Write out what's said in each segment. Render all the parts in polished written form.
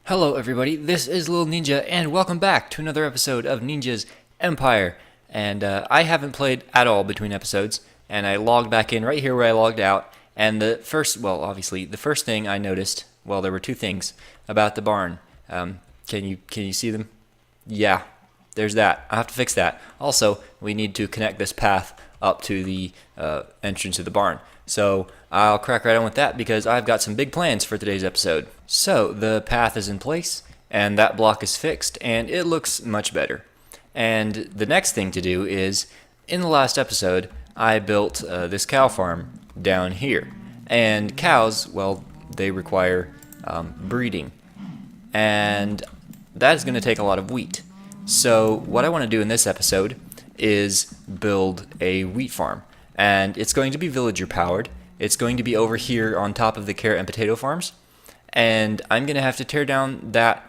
Hello everybody, this is Little Ninja, and welcome back to another episode of Ninja's Empire. And I haven't played at all between episodes, and I logged back in right here where I logged out. And obviously, the first thing I noticed, well, there were two things about the barn. Can you see them? Yeah, there's that. I have to fix that. Also, we need to connect this path up to the entrance of the barn. So I'll crack right on with that because I've got some big plans for today's episode. So the path is in place, and that block is fixed, and it looks much better. And the next thing to do is, in the last episode, I built this cow farm down here. And cows, well, they require breeding. And that is going to take a lot of wheat. So what I want to do in this episode is build a wheat farm. And it's going to be villager powered. It's going to be over here on top of the carrot and potato farms. And I'm going to have to tear down that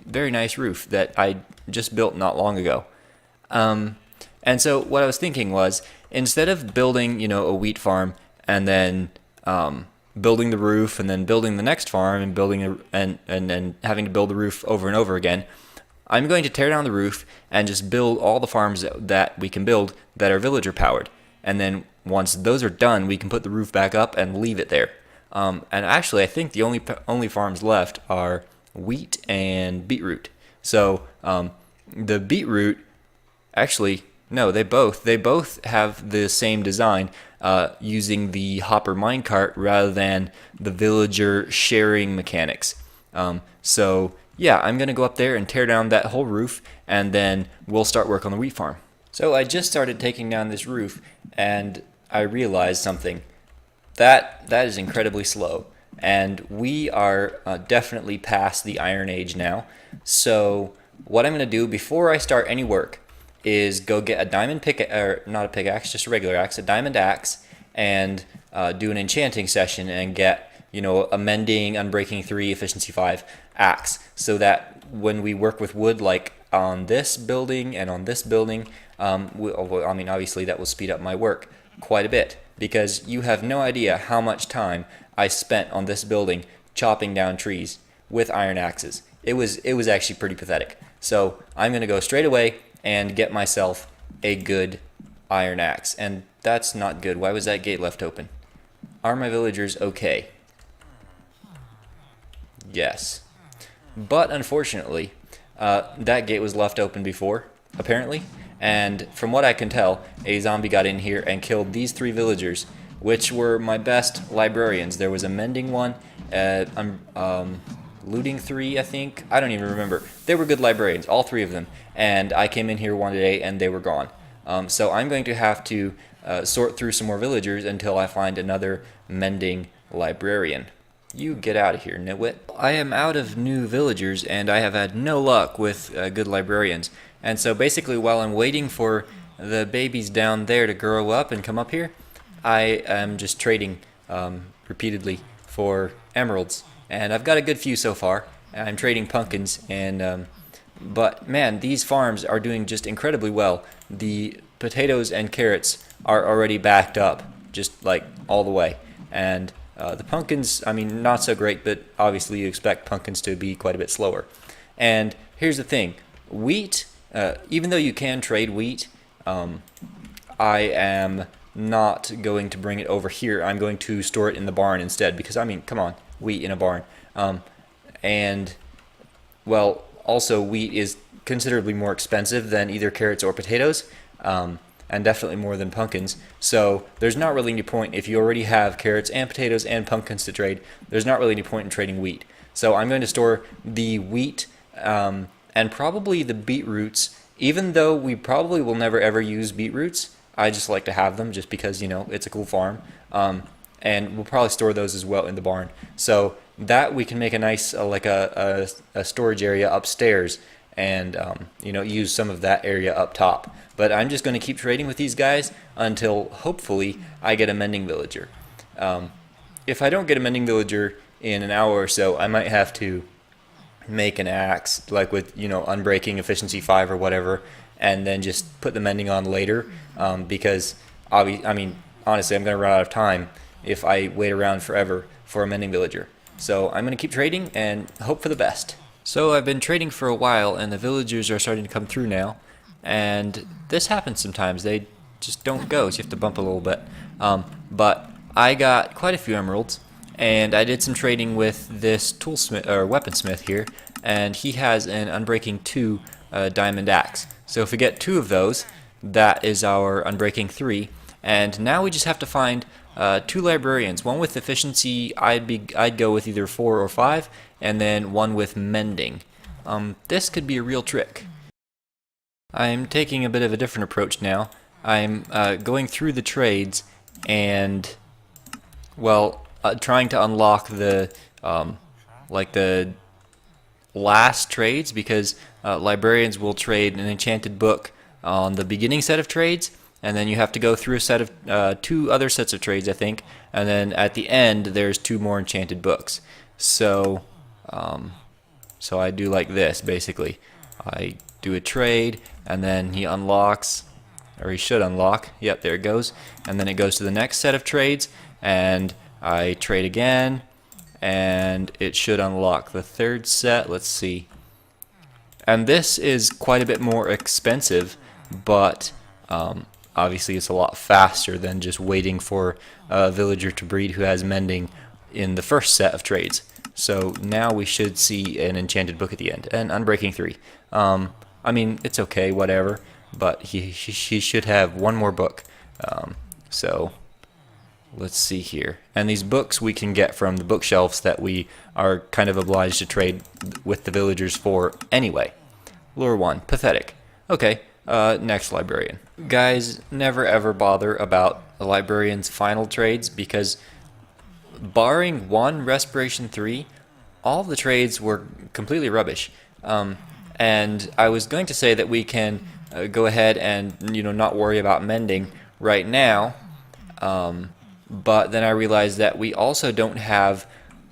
very nice roof that I just built not long ago. And so what I was thinking was, instead of building, a wheat farm and then building the roof and then building the next farm and and having to build the roof over and over again, I'm going to tear down the roof and just build all the farms that we can build that are villager powered. And then once those are done, we can put the roof back up and leave it there. And actually, I think the only farms left are wheat and beetroot. So the beetroot, actually, no, they both have the same design, using the hopper minecart rather than the villager sharing mechanics. So yeah, I'm gonna go up there and tear down that whole roof, and then we'll start work on the wheat farm. So I just started taking down this roof, and I realized something. That is incredibly slow, and we are definitely past the Iron Age now. So what I'm going to do before I start any work is go get a diamond not a pickaxe, just a regular axe, a diamond axe, and do an enchanting session and get, a mending, unbreaking 3, efficiency 5 axe, so that when we work with wood, like on this building and on this building, obviously that will speed up my work quite a bit, because you have no idea how much time I spent on this building chopping down trees with iron axes. It was actually pretty pathetic. So I'm going to go straight away and get myself a good iron axe. And that's not good. Why was that gate left open? Are my villagers okay? Yes. But unfortunately, that gate was left open before, apparently. And from what I can tell, a zombie got in here and killed these 3 villagers, which were my best librarians. There was a mending one, looting 3, I think. I don't even remember. They were good librarians, all 3 of them. And I came in here one day and they were gone. So I'm going to have to sort through some more villagers until I find another mending librarian. You get out of here, nitwit. I am out of new villagers, and I have had no luck with good librarians. And so basically, while I'm waiting for the babies down there to grow up and come up here, I am just trading repeatedly for emeralds. And I've got a good few so far. I'm trading pumpkins, but man, these farms are doing just incredibly well. The potatoes and carrots are already backed up, just like all the way. And the pumpkins, not so great, but obviously you expect pumpkins to be quite a bit slower. And here's the thing, wheat, even though you can trade wheat, I am not going to bring it over here. I'm going to store it in the barn instead, because, come on, wheat in a barn. And, well, also wheat is considerably more expensive than either carrots or potatoes. And definitely more than pumpkins. So there's not really any point, if you already have carrots and potatoes and pumpkins to trade, there's not really any point in trading wheat. So I'm going to store the wheat and probably the beetroots, even though we probably will never ever use beetroots. I just like to have them just because, it's a cool farm. And we'll probably store those as well in the barn. So that we can make a nice, a storage area upstairs, and use some of that area up top. But I'm just going to keep trading with these guys until hopefully I get a mending villager. If I don't get a mending villager in an hour or so, I might have to make an axe, like with unbreaking efficiency 5 or whatever, and then just put the mending on later, because honestly, I'm going to run out of time if I wait around forever for a mending villager. So I'm going to keep trading and hope for the best. So I've been trading for a while, and the villagers are starting to come through now. And this happens sometimes. They just don't go, so you have to bump a little bit. But I got quite a few emeralds, and I did some trading with this toolsmith or weaponsmith here, and he has an Unbreaking 2 diamond axe. So if we get 2 of those, that is our Unbreaking 3. And now we just have to find 2 librarians. One with efficiency, I'd go with either 4 or 5, and then one with mending. This could be a real trick. I'm taking a bit of a different approach now. I'm going through the trades and, well, trying to unlock the the last trades, because librarians will trade an enchanted book on the beginning set of trades, and then you have to go through a set of 2 other sets of trades, I think, and then at the end there's 2 more enchanted books. So I do like this, basically. I do a trade, and then he unlocks, or he should unlock, yep, there it goes, and then it goes to the next set of trades, and I trade again, and it should unlock the 3rd set. Let's see. And this is quite a bit more expensive, but obviously it's a lot faster than just waiting for a villager to breed who has mending in the first set of trades. So now we should see an enchanted book at the end, and Unbreaking 3. I mean, it's okay, whatever, but he should have 1 more book. So let's see here. And these books we can get from the bookshelves that we are kind of obliged to trade with the villagers for anyway. Lure 1, pathetic. Okay, next librarian. Guys, never ever bother about a librarian's final trades, because barring 1 Respiration 3, all the trades were completely rubbish. And I was going to say that we can go ahead and not worry about mending right now, but then I realized that we also don't have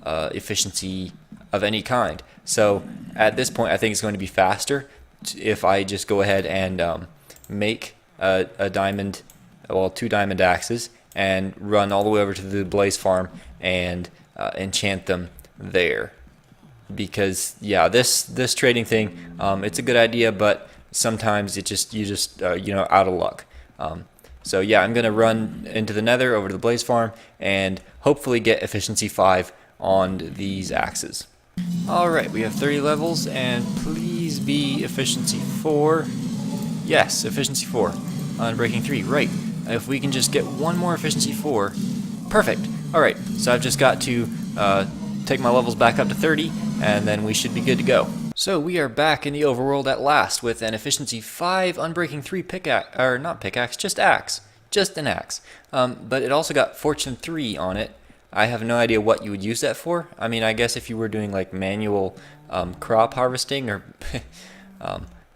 efficiency of any kind. So at this point I think it's going to be faster if I just go ahead and make a diamond, well, 2 diamond axes, and run all the way over to the blaze farm and enchant them there. Because yeah, this trading thing, it's a good idea, but sometimes you just out of luck. So yeah, I'm gonna run into the nether over to the blaze farm and hopefully get efficiency 5 on these axes. Alright, we have 30 levels, and please be efficiency 4. Yes, efficiency 4 on Breaking 3. Right, if we can just get 1 more efficiency 4, perfect. Alright, so I've just got to take my levels back up to 30, and then we should be good to go. So we are back in the overworld at last with an efficiency 5 Unbreaking 3 pickaxe, or not pickaxe, just axe. Just an axe. But it also got Fortune 3 on it. I have no idea what you would use that for. I mean, I guess if you were doing like manual crop harvesting, or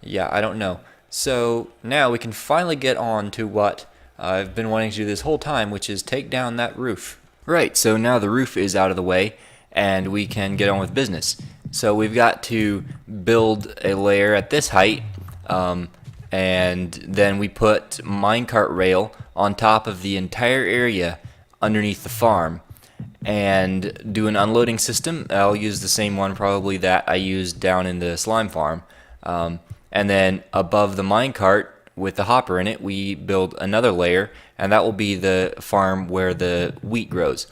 yeah, I don't know. So now we can finally get on to what I've been wanting to do this whole time, which is take down that roof. Right, so now the roof is out of the way, and we can get on with business. So we've got to build a layer at this height, and then we put minecart rail on top of the entire area underneath the farm, and do an unloading system. I'll use the same one probably that I used down in the slime farm, and then above the minecart with the hopper in it, we build another layer, and that will be the farm where the wheat grows.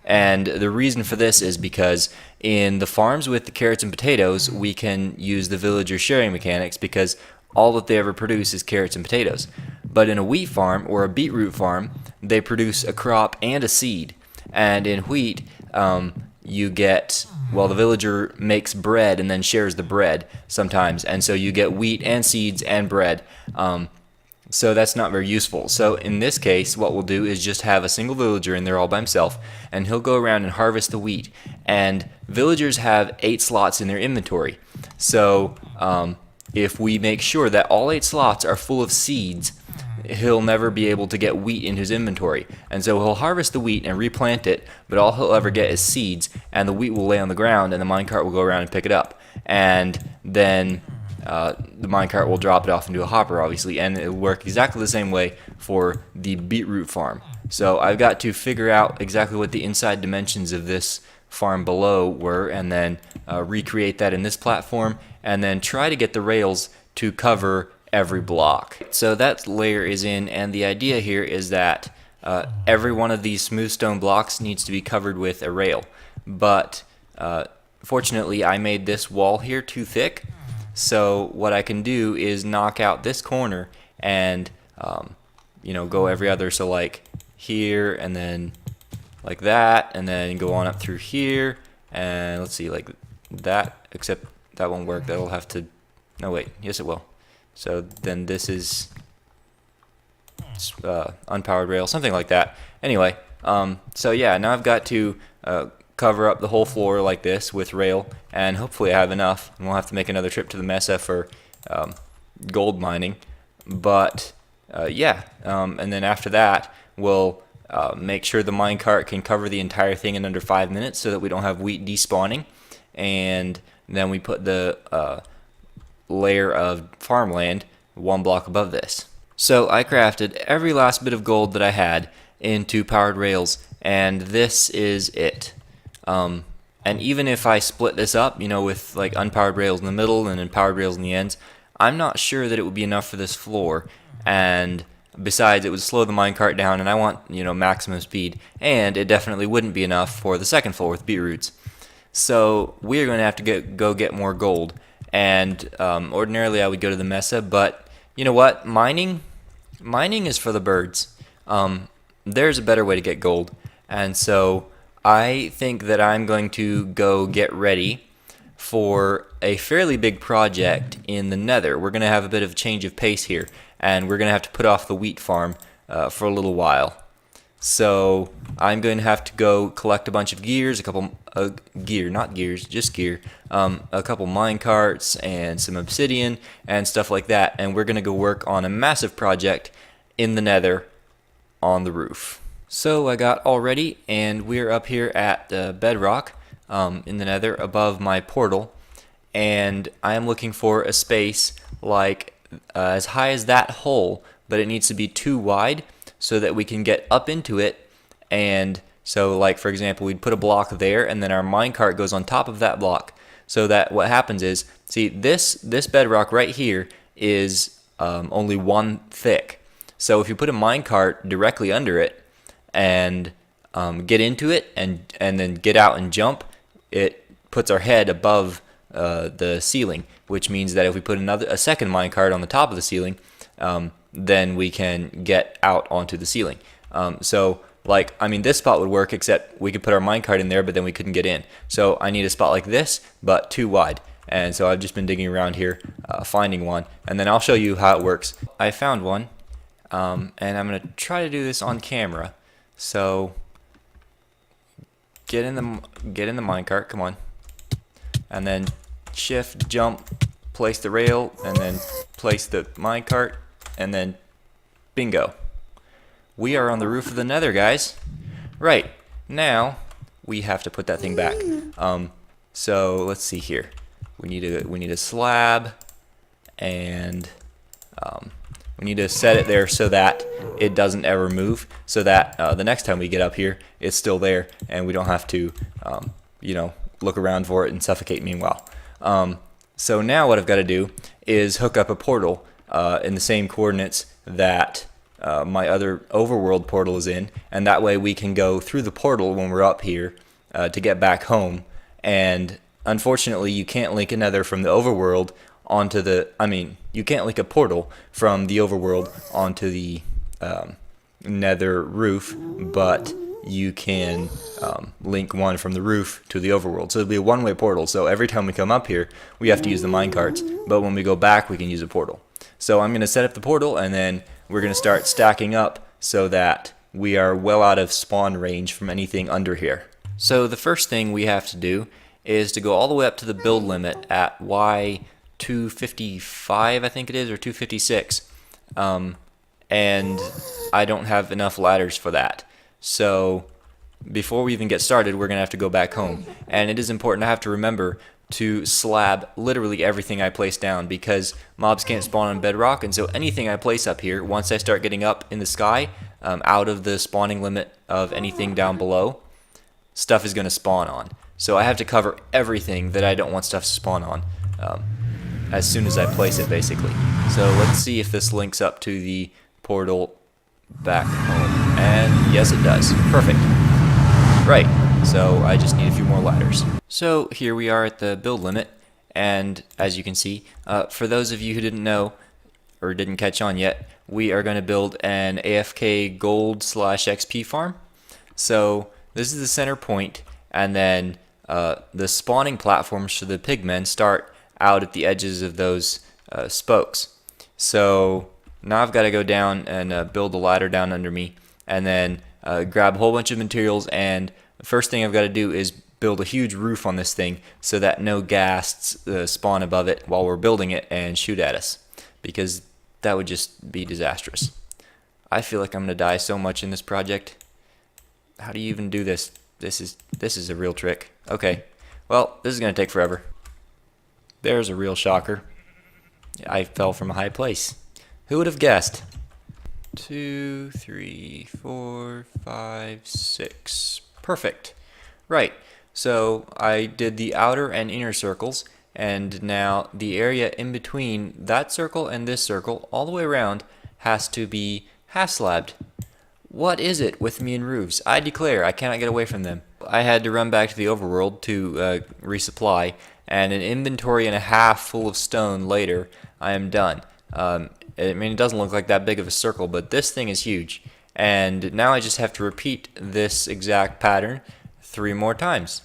And the reason for this is because in the farms with the carrots and potatoes, we can use the villager sharing mechanics, because all that they ever produce is carrots and potatoes. But in a wheat farm or a beetroot farm, they produce a crop and a seed. And in wheat, you get, well, the villager makes bread and then shares the bread sometimes, and so you get wheat and seeds and bread. So that's not very useful. So in this case, what we'll do is just have a single villager in there all by himself, and he'll go around and harvest the wheat. And villagers have 8 slots in their inventory. So if we make sure that all 8 slots are full of seeds, he'll never be able to get wheat in his inventory. And so he'll harvest the wheat and replant it, but all he'll ever get is seeds, and the wheat will lay on the ground, and the minecart will go around and pick it up. And then the minecart will drop it off into a hopper, obviously, and it'll work exactly the same way for the beetroot farm. So I've got to figure out exactly what the inside dimensions of this farm below were, and then recreate that in this platform, and then try to get the rails to cover every block. So that layer is in, and the idea here is that every one of these smooth stone blocks needs to be covered with a rail. But fortunately, I made this wall here too thick, so what I can do is knock out this corner and go every other, so like here, and then like that, and then go on up through here, and let's see, like that, except that won't work. That'll have to, no wait, yes it will. So then this is unpowered rail, something like that. Anyway, so yeah, now I've got to cover up the whole floor like this with rail, and hopefully I have enough, and we'll have to make another trip to the Mesa for gold mining. But and then after that we'll make sure the minecart can cover the entire thing in under 5 minutes so that we don't have wheat despawning, and then we put the layer of farmland 1 block above this. So I crafted every last bit of gold that I had into powered rails, and this is it. And even if I split this up, with like unpowered rails in the middle and then powered rails in the ends, I'm not sure that it would be enough for this floor. And besides, it would slow the minecart down, and I want maximum speed, and it definitely wouldn't be enough for the second floor with beetroots. So we're going to have to go get more gold. And ordinarily I would go to the Mesa, but you know what? Mining is for the birds. There's a better way to get gold, and so I think that I'm going to go get ready for a fairly big project in the nether. We're going to have a bit of a change of pace here, and we're going to have to put off the wheat farm for a little while. So I'm going to have to go collect a bunch of gears, a couple gear, not gears, just gear, a couple mine carts and some obsidian and stuff like that, and we're going to go work on a massive project in the nether on the roof. So I got all ready, and we're up here at the bedrock in the nether above my portal, and I am looking for a space like as high as that hole, but it needs to be too wide so that we can get up into it. And so like for example, we'd put a block there, and then our minecart goes on top of that block, so that what happens is, see, this bedrock right here is only 1 thick. So if you put a minecart directly under it and get into it and then get out and jump, it puts our head above the ceiling, which means that if we put a second minecart on the top of the ceiling, then we can get out onto the ceiling. So like, I mean, this spot would work, except we could put our minecart in there, but then we couldn't get in. So I need a spot like this, but too wide. And so I've just been digging around here, finding one, and then I'll show you how it works. I found one, and I'm gonna try to do this on camera. So get in the minecart, come on, and then shift, jump, place the rail, and then place the minecart, and then bingo. We are on the roof of the nether, guys. Right, now we have to put that thing back. So let's see here. We need a slab, and we need to set it there so that it doesn't ever move, so that the next time we get up here, it's still there, and we don't have to, look around for it and suffocate meanwhile. So now what I've got to do is hook up a portal in the same coordinates that my other overworld portal is in, and that way we can go through the portal when we're up here to get back home. And unfortunately, you can't link a nether from the overworld onto the, you can't link a portal from the overworld onto the nether roof, but you can link one from the roof to the overworld. So it'll be a one-way portal. So every time we come up here, we have to use the minecarts, but when we go back, we can use a portal. So I'm going to set up the portal, and then we're going to start stacking up so that we are well out of spawn range from anything under here. So the first thing we have to do is to go all the way up to the build limit at Y255, I think it is, or 256. And I don't have enough ladders for that. So before we even get started, we're going to have to go back home. And it is important to have to remember to slab literally everything I place down, because mobs can't spawn on bedrock, and so anything I place up here, once I start getting up in the sky, out of the spawning limit of anything down below, stuff is going to spawn on. So I have to cover everything that I don't want stuff to spawn on as soon as I place it, basically. So let's see if this links up to the portal back home. And yes, it does. Perfect. Right. So I just need a few more ladders. So here we are at the build limit. And as you can see, for those of you who didn't know or didn't catch on yet, we are going to build an AFK gold / XP farm. So this is the center point, and then the spawning platforms for the pigmen start out at the edges of those spokes. So now I've got to go down and build a ladder down under me, and then grab a whole bunch of materials, and the first thing I've got to do is build a huge roof on this thing so that no ghasts spawn above it while we're building it and shoot at us, because that would just be disastrous. I feel like I'm going to die so much in this project. How do you even do this? This is a real trick. Okay, well, this is going to take forever. There's a real shocker. I fell from a high place. Who would have guessed? 2, 3, 4, 5, 6. Perfect. Right. So I did the outer and inner circles, and now the area in between that circle and this circle, all the way around, has to be half-slabbed. What is it with me and roofs? I declare I cannot get away from them. I had to run back to the overworld to resupply, and an inventory and a half full of stone later, I am done. I mean, it doesn't look like that big of a circle, but this thing is huge. And now I just have to repeat this exact pattern 3 more times.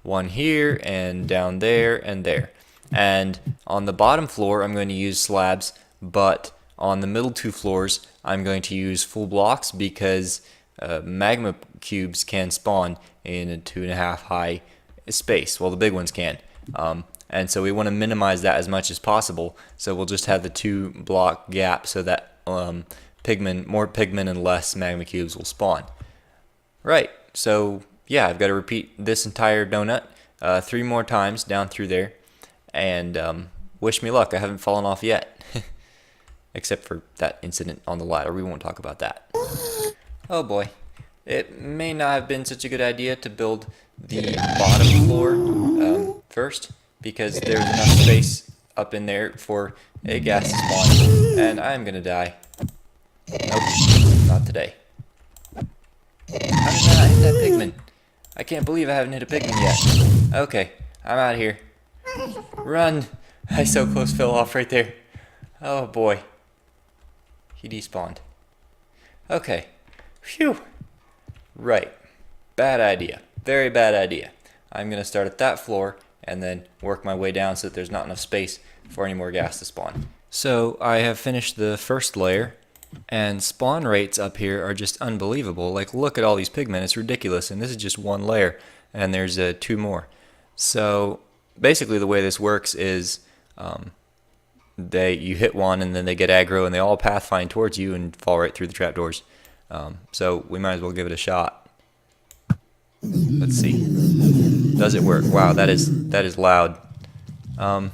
One here, and down there, and there. And on the bottom floor, I'm going to use slabs, but on the middle 2 floors, I'm going to use full blocks because magma cubes can spawn in a 2.5 high space. Well, the big ones can. And so we want to minimize that as much as possible. So we'll just have the 2 block gap so that more pigmen and less magma cubes will spawn. Right. So yeah, I've got to repeat this entire donut 3 more times down through there. And wish me luck. I haven't fallen off yet. Except for that incident on the ladder. We won't talk about that. Oh boy. It may not have been such a good idea to build the bottom floor first, because there's enough space up in there for a gas to spawn. And I'm gonna die. Nope, not today. How did I not hit that pigman? I can't believe I haven't hit a pigman yet. Okay, I'm out of here. Run! I so close fell off right there. Oh boy. He despawned. Okay. Phew. Right. Bad idea. Very bad idea. I'm going to start at that floor and then work my way down so that there's not enough space for any more gas to spawn. So I have finished the first layer, and spawn rates up here are just unbelievable. Like, look at all these pigmen. It's ridiculous. And this is just 1 layer, and there's 2 more. So basically the way this works is you hit one and then they get aggro and they all pathfind towards you and fall right through the trapdoors. So we might as well give it a shot. Let's see. Does it work? Wow, that is loud. I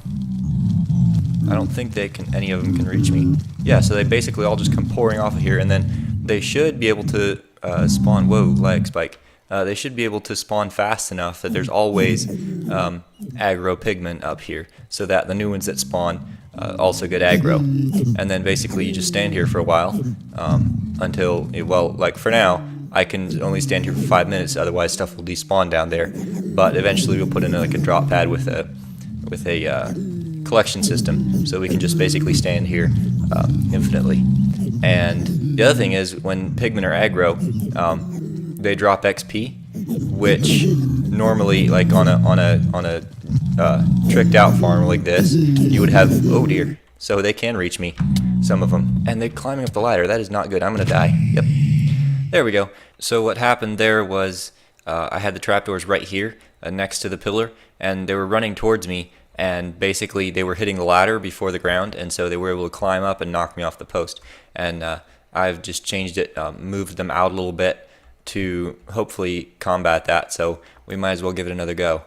don't think any of them can reach me. Yeah, so they basically all just come pouring off of here, and then they should be able to spawn. Whoa, lag spike. They should be able to spawn fast enough that there's always aggro pigmen up here, so that the new ones that spawn also get aggro. And then basically you just stand here for a while until, well, like for now, I can only stand here for 5 minutes, otherwise stuff will despawn down there. But eventually we'll put in like a drop pad with a collection system, so we can just basically stand here infinitely. And the other thing is, when pigmen are aggro, they drop XP, which normally, like on a tricked out farm like this, you would have, oh dear, so they can reach me, some of them, and they're climbing up the ladder. That is not good. I'm gonna die. Yep, there we go. So what happened there was I had the trapdoors right here next to the pillar, and they were running towards me, and basically they were hitting the ladder before the ground, and so they were able to climb up and knock me off the post. And I've just changed it, moved them out a little bit to hopefully combat that, so we might as well give it another go.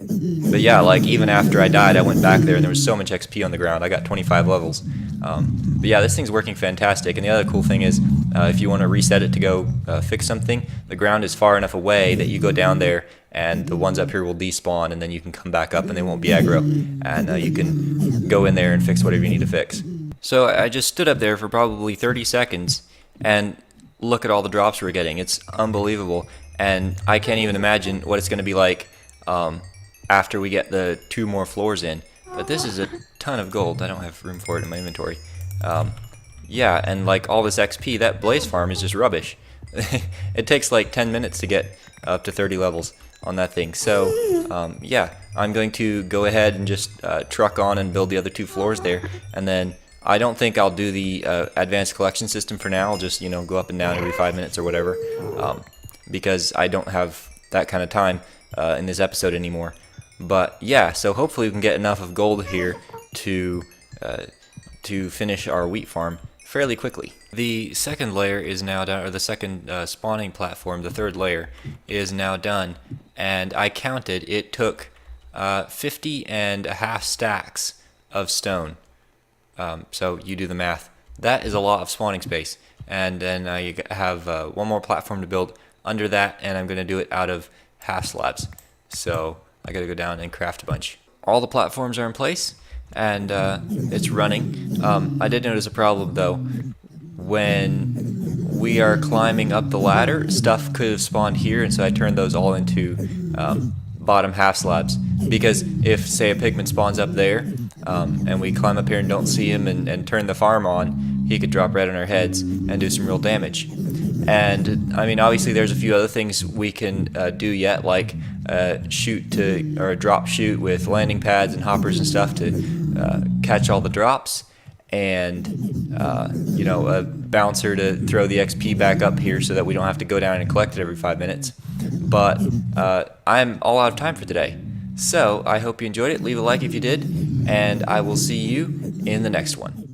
But yeah, like even after I died, I went back there and there was so much XP on the ground. I got 25 levels. But yeah, this thing's working fantastic. And the other cool thing is, if you want to reset it to go fix something, the ground is far enough away that you go down there and the ones up here will despawn, and then you can come back up and they won't be aggro, and you can go in there and fix whatever you need to fix. So I just stood up there for probably 30 seconds and look at all the drops we're getting. It's unbelievable, and I can't even imagine what it's going to be like after we get the 2 more floors in. But this is a ton of gold. I don't have room for it in my inventory. Yeah, and like all this XP, that blaze farm is just rubbish. It takes like 10 minutes to get up to 30 levels on that thing. So yeah, I'm going to go ahead and just truck on and build the other 2 floors there, and then I don't think I'll do the advanced collection system for now. I'll just, you know, go up and down every 5 minutes or whatever, because I don't have that kind of time in this episode anymore. But yeah, so hopefully we can get enough of gold here to finish our wheat farm fairly quickly. The second layer is now done, or the second spawning platform, the 3rd layer, is now done, and I counted, it took 50.5 stacks of stone. So you do the math. That is a lot of spawning space, and then I have 1 more platform to build under that, and I'm going to do it out of half slabs. So I got to go down and craft a bunch. All the platforms are in place, and it's running. I did notice a problem though. When we are climbing up the ladder, stuff could have spawned here, and so I turned those all into bottom half slabs, because if, say, a pigman spawns up there and we climb up here and don't see him and turn the farm on, he could drop right on our heads and do some real damage. And I mean, obviously there's a few other things we can do yet, like shoot to, or drop shoot with landing pads and hoppers and stuff to catch all the drops, and you know, a bouncer to throw the XP back up here so that we don't have to go down and collect it every 5 minutes. But I'm all out of time for today. So I hope you enjoyed it. Leave a like if you did, and I will see you in the next one.